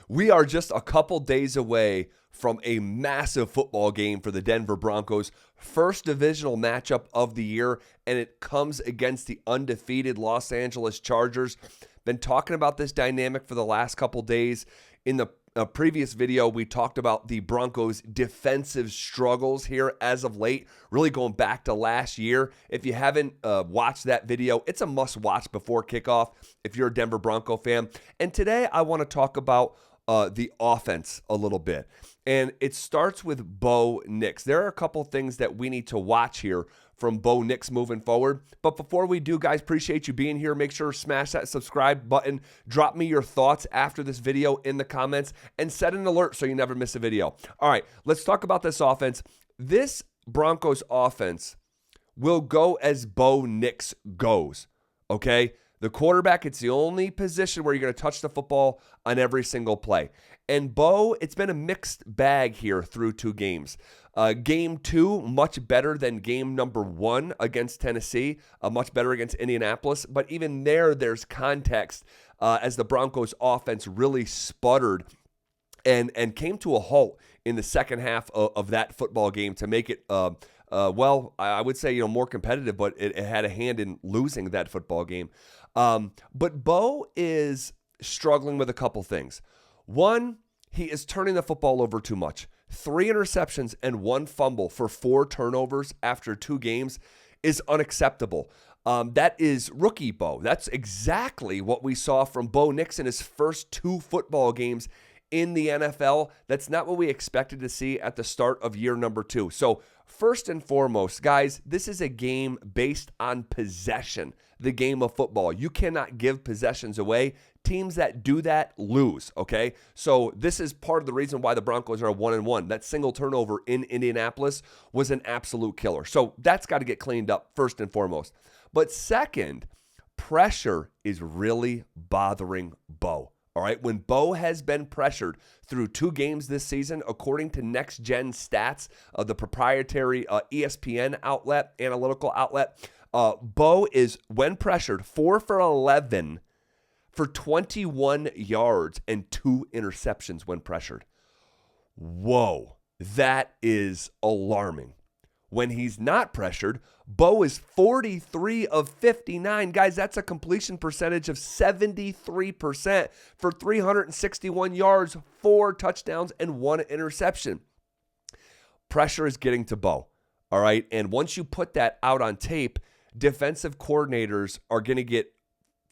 We are just a couple days away from a massive football game for the Denver Broncos. First divisional matchup of the year, and it comes against the undefeated Los Angeles Chargers. Been talking about this dynamic for the last couple days. In the previous video, we talked about the Broncos' defensive struggles here as of late, really going back to last year. If you haven't watched that video, it's a must-watch before kickoff if you're a Denver Bronco fan. And today, I want to talk about the offense a little bit. And it starts with Bo Nix. There are a couple things that we need to watch here from Bo Nix moving forward. But before we do, guys, appreciate you being here. Make sure to smash that subscribe button. Drop me your thoughts after this video in the comments and set an alert so you never miss a video. All right, let's talk about this offense. This Broncos offense will go as Bo Nix goes, okay? The quarterback, it's the only position where you're going to touch the football on every single play. And Bo, it's been a mixed bag here through two games. Game 2, much better than game number 1 against Tennessee, much better against Indianapolis. But even there's context as the Broncos offense really sputtered and came to a halt in the second half of that football game to make it, I would say, more competitive, but it had a hand in losing that football game. But Bo is struggling with a couple things. One, he is turning the football over too much. 3 interceptions and 1 fumble for 4 turnovers after 2 games is unacceptable. That is rookie Bo. That's exactly what we saw from Bo Nix in his first 2 football games in the NFL. That's not what we expected to see at the start of year number 2. So first and foremost, guys, this is a game based on possession, the game of football. You cannot give possessions away. Teams that do that lose, okay? So this is part of the reason why the Broncos are 1-1. That single turnover in Indianapolis was an absolute killer. So that's got to get cleaned up first and foremost. But second, pressure is really bothering Bo. All right, when Bo has been pressured through 2 games this season, according to Next Gen Stats, the proprietary ESPN outlet, analytical outlet, Bo is, when pressured, 4 for 11 for 21 yards and 2 interceptions when pressured. Whoa, that is alarming. When he's not pressured, Bo is 43 of 59. Guys, that's a completion percentage of 73% for 361 yards, 4 touchdowns, and 1 interception. Pressure is getting to Bo, all right? And once you put that out on tape, defensive coordinators are going to get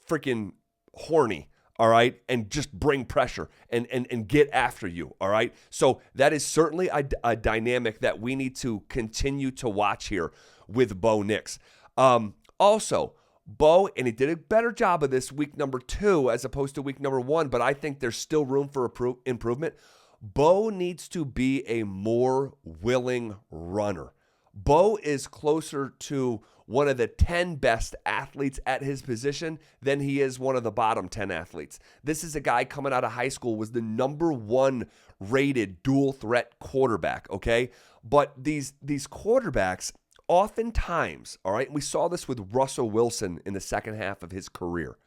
freaking horny, all right, and just bring pressure and get after you, all right? So that is certainly a dynamic that we need to continue to watch here with Bo Nix. Also, Bo, and he did a better job of this week number 2 as opposed to week number 1, but I think there's still room for improvement. Bo needs to be a more willing runner. Bo is closer to one of the 10 best athletes at his position than he is one of the bottom 10 athletes. This is a guy coming out of high school, was the number 1 rated dual threat quarterback, okay? But these quarterbacks, oftentimes, all right, we saw this with Russell Wilson in the second half of his career.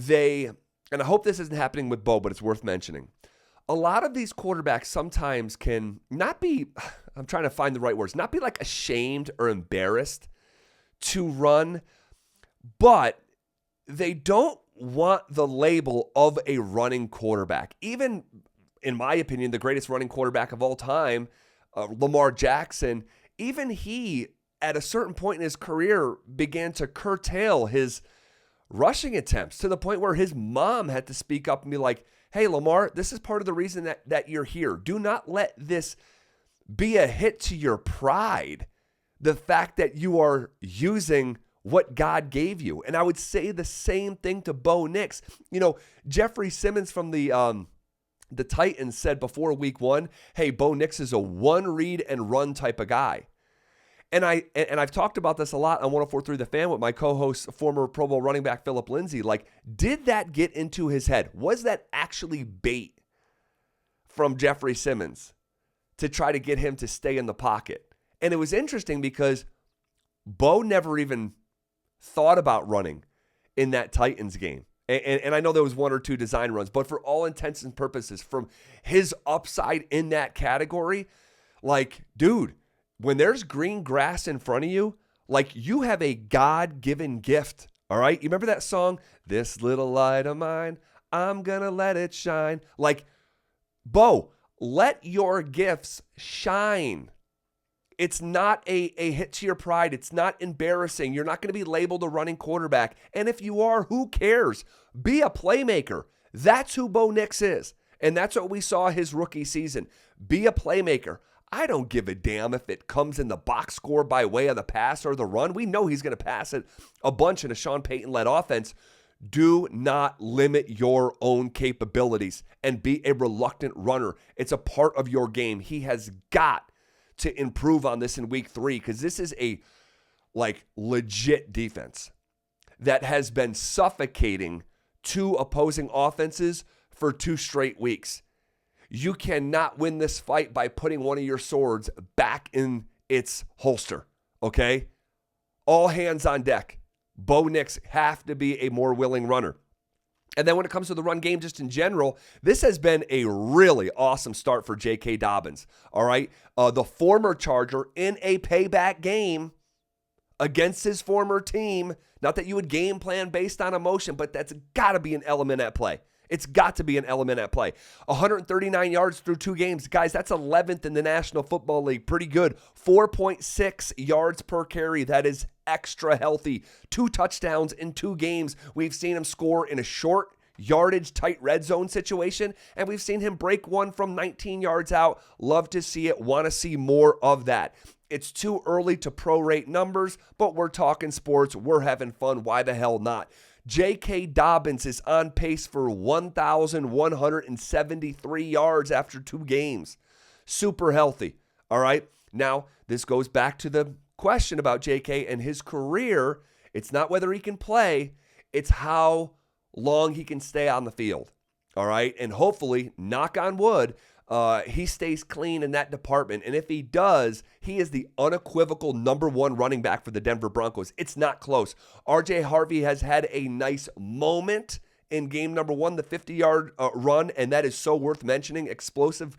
And I hope this isn't happening with Bo, but it's worth mentioning. A lot of these quarterbacks sometimes can not be, I'm trying to find the right words, not be like ashamed or embarrassed to run, but they don't want the label of a running quarterback. Even, in my opinion, the greatest running quarterback of all time, Lamar Jackson, even he, at a certain point in his career, began to curtail his rushing attempts to the point where his mom had to speak up and be like, hey, Lamar, this is part of the reason that you're here. Do not let this be a hit to your pride, the fact that you are using what God gave you. And I would say the same thing to Bo Nix. You know, Jeffrey Simmons from the Titans said before week 1, hey, Bo Nix is a one read and run type of guy. And I've talked about this a lot on 104.3 The Fan with my co-host, former Pro Bowl running back Philip Lindsay. Like, did that get into his head? Was that actually bait from Jeffrey Simmons to try to get him to stay in the pocket? And it was interesting because Bo never even thought about running in that Titans game. And I know there was one or two design runs, but for all intents and purposes, from his upside in that category, like, dude, when there's green grass in front of you, like, you have a God-given gift, all right? You remember that song, This Little Light of Mine, I'm gonna let it shine. Like, Bo, let your gifts shine. It's not a hit to your pride. It's not embarrassing. You're not going to be labeled a running quarterback. And if you are, who cares? Be a playmaker. That's who Bo Nix is. And that's what we saw his rookie season. Be a playmaker. I don't give a damn if it comes in the box score by way of the pass or the run. We know he's going to pass it a bunch in a Sean Payton-led offense. Do not limit your own capabilities and be a reluctant runner. It's a part of your game. He has got to improve on this in week 3, because this is a legit defense that has been suffocating 2 opposing offenses for 2 straight weeks. You cannot win this fight by putting one of your swords back in its holster, okay? All hands on deck. Bo Nix have to be a more willing runner. And then when it comes to the run game, just in general, this has been a really awesome start for J.K. Dobbins, all right? The former Charger in a payback game against his former team. Not that you would game plan based on emotion, but that's got to be an element at play. It's got to be an element at play. 139 yards through 2 games. Guys, that's 11th in the National Football League. Pretty good. 4.6 yards per carry. That is extra healthy. 2 touchdowns in 2 games. We've seen him score in a short yardage, tight red zone situation, and we've seen him break one from 19 yards out. Love to see it. Want to see more of that. It's too early to prorate numbers, but we're talking sports. We're having fun. Why the hell not? J.K. Dobbins is on pace for 1,173 yards after 2 games. Super healthy, all right? Now, this goes back to the question about J.K. and his career. It's not whether he can play, it's how long he can stay on the field, all right? And hopefully, knock on wood, he stays clean in that department. And if he does, he is the unequivocal number 1 running back for the Denver Broncos. It's not close. R.J. Harvey has had a nice moment in game number 1, the 50-yard run, and that is so worth mentioning. Explosive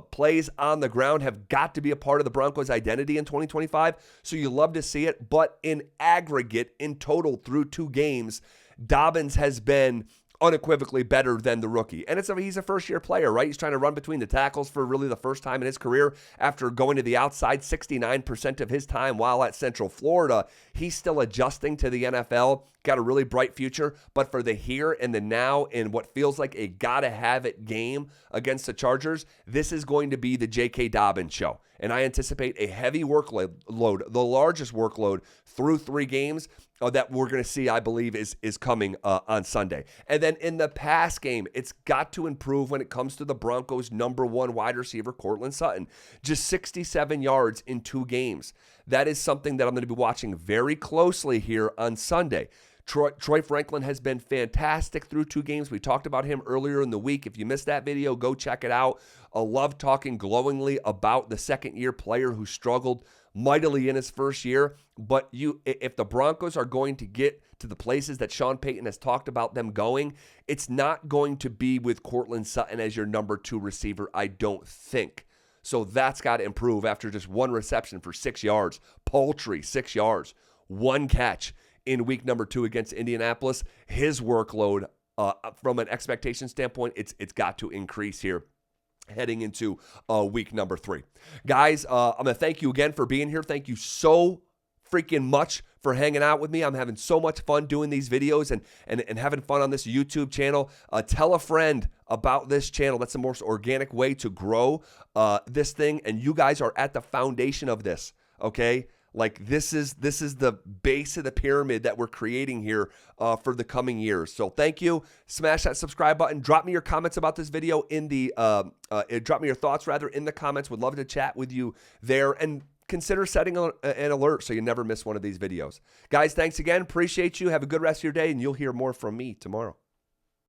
plays on the ground have got to be a part of the Broncos' identity in 2025, so you love to see it. But in aggregate, in total, through 2 games, Dobbins has been unequivocally better than the rookie. And he's a first-year player, right? He's trying to run between the tackles for really the first time in his career after going to the outside 69% of his time while at Central Florida. He's still adjusting to the NFL, got a really bright future, but for the here and the now in what feels like a gotta-have-it game against the Chargers, this is going to be the J.K. Dobbins show. And I anticipate a heavy workload, the largest workload through 3 games that we're going to see, I believe, is coming on Sunday. And then in the pass game, it's got to improve when it comes to the Broncos' number 1 wide receiver, Courtland Sutton. Just 67 yards in 2 games. That is something that I'm going to be watching very closely here on Sunday. Troy Franklin has been fantastic through 2 games. We talked about him earlier in the week. If you missed that video, go check it out. I love talking glowingly about the second-year player who struggled mightily in his first year. But if the Broncos are going to get to the places that Sean Payton has talked about them going, it's not going to be with Courtland Sutton as your number 2 receiver, I don't think. So that's got to improve after just 1 reception for 6 yards. Paltry 6 yards. 1 catch in week number 2 against Indianapolis. His workload, from an expectation standpoint, it's got to increase here heading into week number 3. Guys, I'm going to thank you again for being here. Thank you so freaking much for hanging out with me. I'm having so much fun doing these videos and having fun on this YouTube channel. Tell a friend about this channel. That's the most organic way to grow this thing, and you guys are at the foundation of this, okay? Like, this is the base of the pyramid that we're creating here for the coming years. So thank you. Smash that subscribe button. Drop me your comments about this video in the drop me your thoughts rather in the comments. Would love to chat with you there, and consider setting an alert so you never miss one of these videos. Guys, thanks again. Appreciate you. Have a good rest of your day, and you'll hear more from me tomorrow.